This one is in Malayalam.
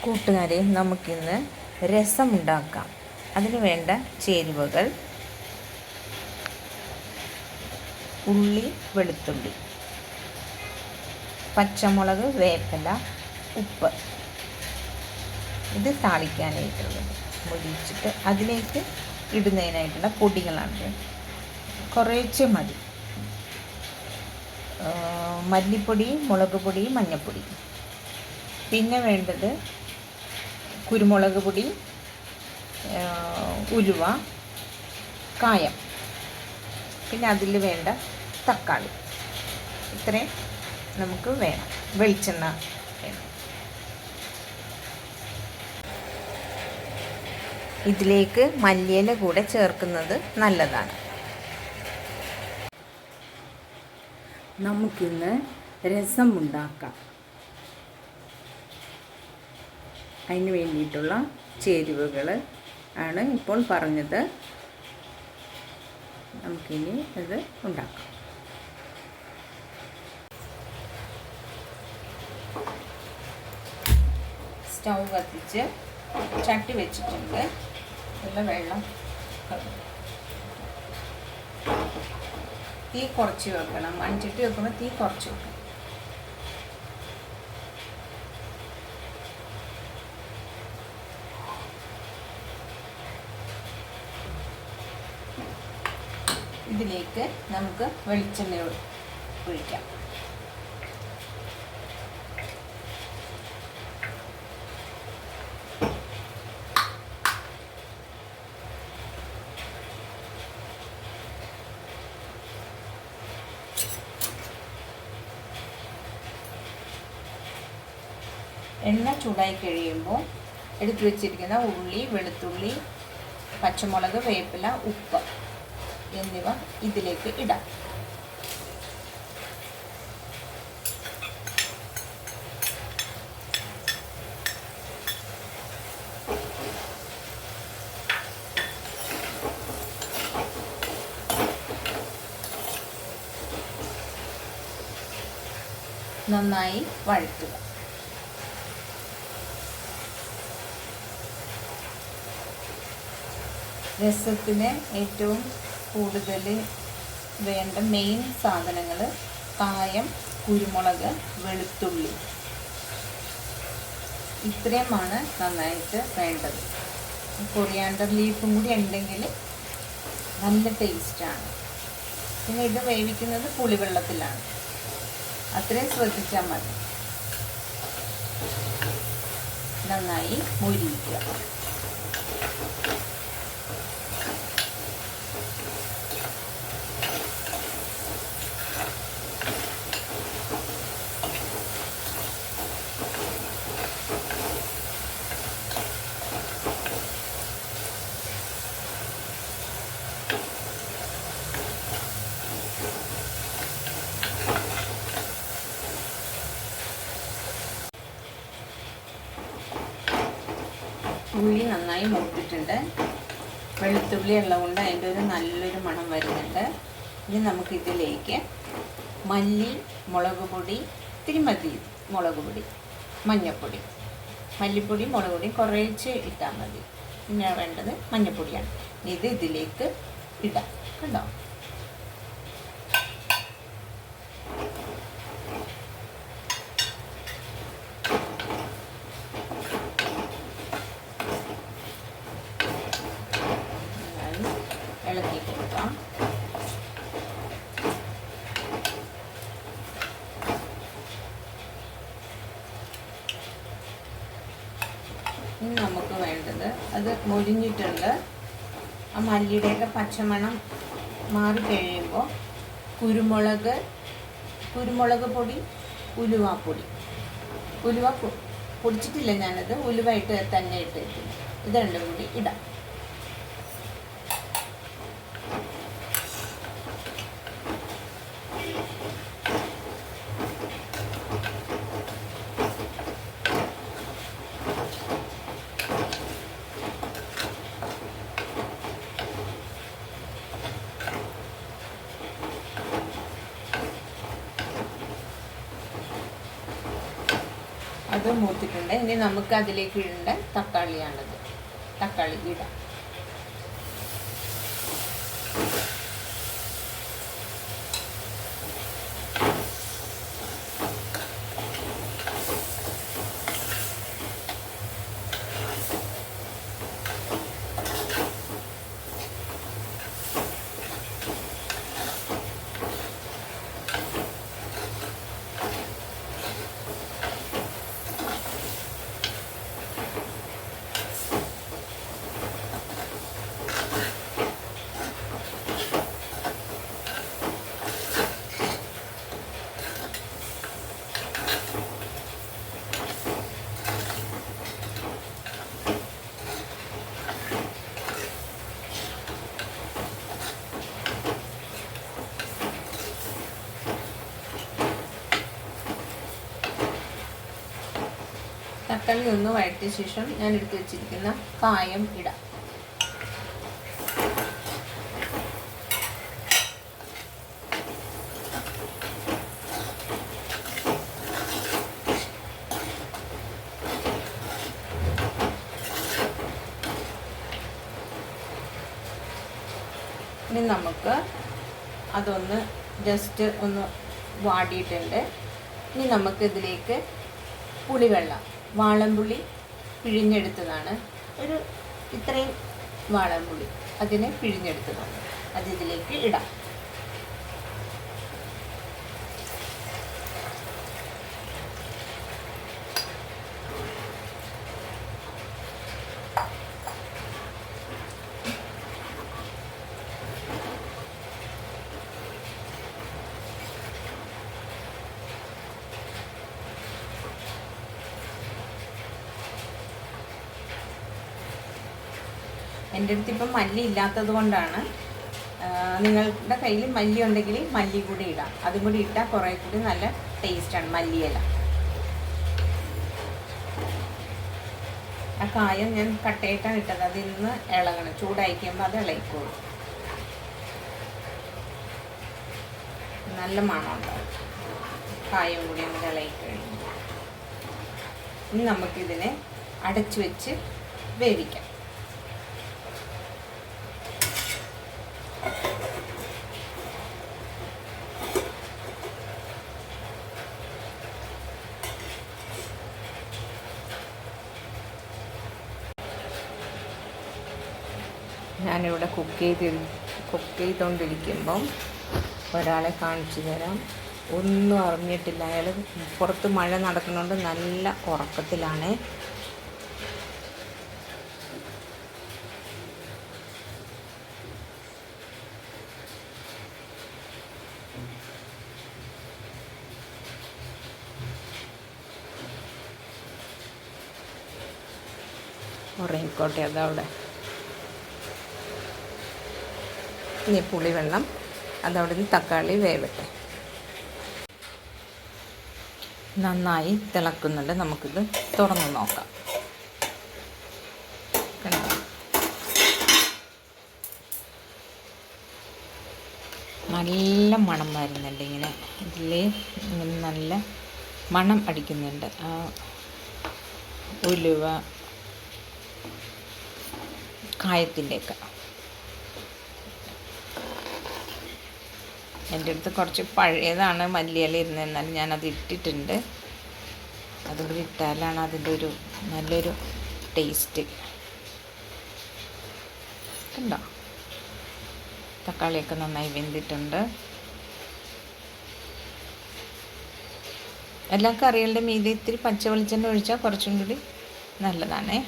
കൂട്ടുകാരെ, നമുക്കിന്ന് രസമുണ്ടാക്കാം. അതിന് വേണ്ട ചേരുവകൾ: ഉള്ളി, വെളുത്തുള്ളി, പച്ചമുളക്, വേപ്പില, ഉപ്പ്. ഇത് താളിക്കാനായിട്ടുള്ളത്. മുരിച്ചിട്ട് അതിലേക്ക് ഇടുന്നതിനായിട്ടുള്ള പൊടികളാണ്. കുറേശ്ശെ മതി. മല്ലിപ്പൊടി, മുളക് പൊടി, മഞ്ഞൾപ്പൊടി. പിന്നെ വേണ്ടത് കുരുമുളക് പൊടി, ഉലുവ, കായം. പിന്നെ അതിൽ വേണ്ട തക്കാളി. ഇത്രയും നമുക്ക് വേണം. വെളിച്ചെണ്ണ വേണം. ഇതിലേക്ക് മല്ലിയില കൂടെ ചേർക്കുന്നത് നല്ലതാണ്. നമുക്കിന്ന് രസം ഉണ്ടാക്കാം. അതിന് വേണ്ടിയിട്ടുള്ള ചേരുവകൾ ആണ് ഇപ്പോൾ പറഞ്ഞത്. നമുക്കിനി ഇത് ഉണ്ടാക്കാം. സ്റ്റൗ കത്തിച്ച് ചട്ടി വെച്ചിട്ടുണ്ട്. നല്ല വെള്ളം, തീ കുറച്ച് വെക്കണം. മൺചട്ടി വെക്കുമ്പോൾ തീ കുറച്ച് വെക്കണം. ഇതിലേക്ക് നമുക്ക് വെളിച്ചെണ്ണ ഒഴിക്കാം. എണ്ണ ചൂടായി കഴിയുമ്പോൾ എടുത്തു വെച്ചിരിക്കുന്ന ഉള്ളി, വെളുത്തുള്ളി, പച്ചമുളക്, വേപ്പില, ഉപ്പ് എന്നിവ ഇതിലേക്ക് ഇടാം. നന്നായി വഴറ്റുക. രസത്തിന് ഏറ്റവും കൂടുതൽ വേണ്ട മെയിൻ സാധനങ്ങൾ കായം, കുരുമുളക്, വെളുത്തുള്ളി. ഇത്രയുമാണ് നന്നായിട്ട് വേണ്ടത്. കൊറിയാണ്ടർ ലീഫും കൂടി ഉണ്ടെങ്കിൽ നല്ല ടേസ്റ്റാണ്. പിന്നെ ഇത് വേവിക്കുന്നത് പുളിവെള്ളത്തിലാണ്. അത്രയും ശ്രദ്ധിച്ചാൽ മതി. നന്നായി മൊരിയിക്കുക. ഉള്ളി നന്നായി മൂത്തിട്ടുണ്ട്. വെളുത്തുള്ളി ഉള്ളതുകൊണ്ട് അതിൻ്റെ ഒരു നല്ലൊരു മണം വരുന്നുണ്ട്. ഇനി നമുക്കിതിലേക്ക് മല്ലി, മുളക് പൊടി, ഇത്തിരി മതി, മുളക് പൊടി, മഞ്ഞൾപ്പൊടി, മല്ലിപ്പൊടി, മുളക് പൊടി കുറേശ്ശെ ഇട്ടാൽ മതി. പിന്നെ വേണ്ടത് മഞ്ഞൾപ്പൊടിയാണ്. ഇത് ഇതിലേക്ക് ഇടാം. കണ്ടോ? ഇളക്കി കൊടുക്കാം. ഇനി നമുക്ക് വേണ്ടത്, അത് മൊരിഞ്ഞിട്ടുണ്ട്. ആ മല്ലിയുടെയൊക്കെ പച്ചമണം മാറിക്കഴിയുമ്പോൾ കുരുമുളക് പൊടി, ഉലുവാപ്പൊടി. ഉലുവ പൊടിച്ചിട്ടില്ല ഞാനത്, ഉലുവായിട്ട് തന്നെ ഇട്ടിട്ടില്ല. ഇത് രണ്ടും കൂടി ഇടാം. അത് മൂത്തിട്ടുണ്ട്. ഇനി നമുക്ക് അതിലേക്ക് ഇടേണ്ട തക്കാളിയാണത്. തക്കാളി ഇടാം. തക്കാളി ഒന്ന് വഴറ്റിയ ശേഷം ഞാൻ എടുത്ത് വെച്ചിരിക്കുന്ന കായം ഇടാം. ഇനി നമുക്ക് അതൊന്ന് ജസ്റ്റ് ഒന്ന് വാടിയിട്ടുണ്ട്. ഇനി നമുക്കിതിലേക്ക് പുളിവെള്ളം, വാളൻപുളി പിഴിഞ്ഞെടുത്തതാണ്, ഒരു ഇത്രയും വാളൻപുളി അതിനെ പിഴിഞ്ഞെടുത്തതാണ്, അത് ഇതിലേക്ക് ഇടാം. എൻ്റെ അടുത്ത് ഇപ്പം മല്ലി ഇല്ലാത്തത് കൊണ്ടാണ്. നിങ്ങളുടെ കയ്യിൽ മല്ലി ഉണ്ടെങ്കിൽ മല്ലി കൂടി ഇടാം. അതും കൂടി ഇട്ടാൽ കുറേ കൂടി നല്ല ടേസ്റ്റാണ് മല്ലിയില. ആ കായം ഞാൻ കട്ടയിട്ടാണ് ഇട്ടത്. അതിൽ നിന്ന് ഇളകണം. ചൂടായിക്കുമ്പോൾ അത് ഇളയിക്കോളും. നല്ല മണമുണ്ടാവും കായം കൂടി നമ്മൾ ഇളയിക്കഴിഞ്ഞു. ഇനി നമുക്കിതിനെ അടച്ചു വെച്ച് വേവിക്കാം. ഞാനിവിടെ കുക്ക് ചെയ്തുകൊണ്ടിരിക്കുമ്പം ഒരാളെ കാണിച്ചു തരാം. ഒന്നും അറിഞ്ഞിട്ടില്ല. അയാൾ പുറത്ത് മഴ നടക്കുന്നുണ്ട്, നല്ല ഉറക്കത്തിലാണ്. ഉറങ്ങിക്കോട്ടെ അതവിടെ. ഇനി പുളിവെള്ളം അതവിടെ നിന്ന് തക്കാളി വേവട്ടെ. നന്നായി തിളക്കുന്നുണ്ട്. നമുക്കിത് തുറന്ന് നോക്കാം. കണ്ടോ, നല്ല മണം വരുന്നുണ്ട്. ഇങ്ങനെ ഇങ്ങനെ നല്ല മണം അടിക്കുന്നുണ്ട്. ഉലുവ കായത്തിൻ്റെയൊക്കെ. എൻ്റെ അടുത്ത് കുറച്ച് പഴയതാണ് മല്ലിയില ഇരുന്നത്, എന്നാലും ഞാനത് ഇട്ടിട്ടുണ്ട്. അതുകൂടി ഇട്ടാലാണ് അതിൻ്റെ ഒരു നല്ലൊരു ടേസ്റ്റ്. കണ്ടോ, തക്കാളിയൊക്കെ നന്നായി വെന്തിട്ടുണ്ട്. എല്ലാ കറികളുടെ മീതെ ഇത്തിരി പച്ച വെളിച്ചെണ്ണ ഒഴിച്ചാൽ കുറച്ചും കൂടി നല്ലതാണേ.